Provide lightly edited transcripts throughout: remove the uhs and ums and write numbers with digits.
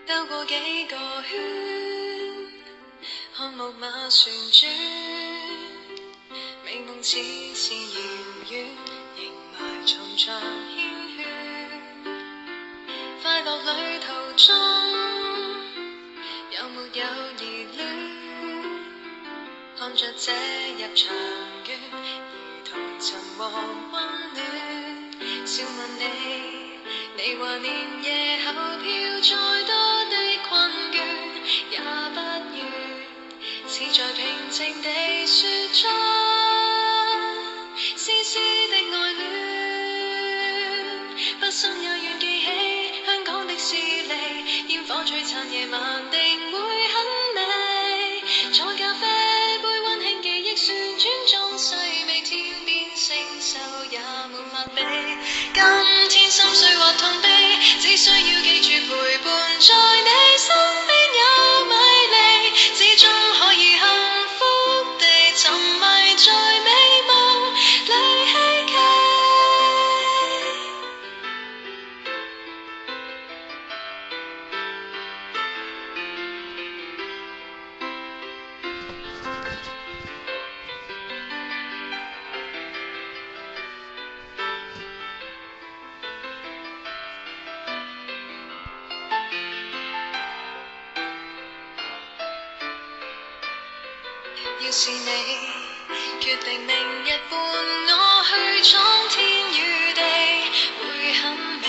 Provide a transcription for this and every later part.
兜過幾個圈，看木馬旋轉，美夢似是遙遠，仍埋藏着繾綣。快樂旅途中，有沒有熱戀？看着這入場券，兒童尋和溫暖，笑問你話連夜後飄再多的困倦，也不願似在平靜地說出絲絲的愛戀，不信也願記起香港的詩里，煙火璀璨夜晚定會很美，坐咖啡杯溫馨記憶旋轉中細味，天邊星宿也沒法比，今天心碎或痛悲，只需要記住陪伴在你身邊有米粒，始終可以幸福地沉迷在美夢裏希冀。要是你決定明日伴我去闖天與地，會很美，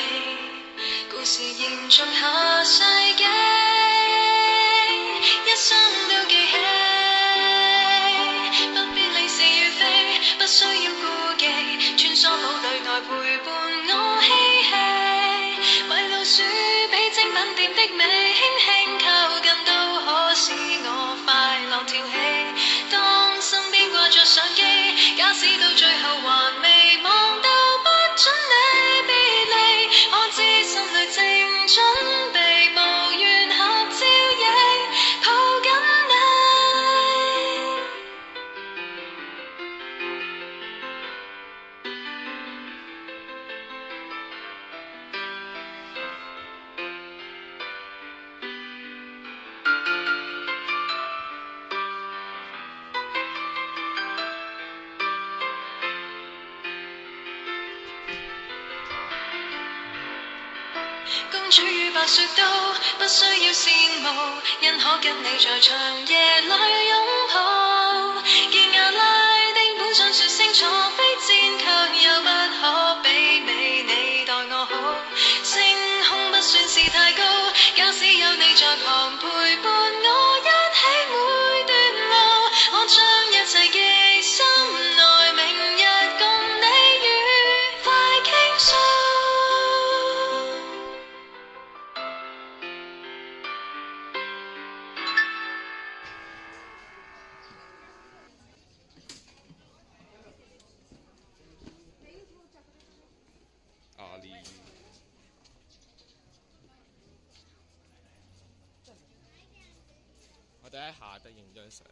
故事延續下世紀，一生都記起，不必理是與非，不需要顧忌，穿梭堡壘內陪伴我嬉戲，為老鼠比精品店的美，輕輕靠近都可使我快樂跳起，當身邊掛着相機，假使到最後還未望到，不准你別離，我知心裏正準備無緣合照影，抱緊你。公主與白雪都不需要羨慕，因可跟你在長夜裏擁抱。見亞拉丁本想說星座非戰，卻又不可媲美你待我好。星空不算是太高，假使有你在旁陪伴我一起每段路，我將一切記心內，明日共你愉快傾訴。阿里，我哋喺下得影張相。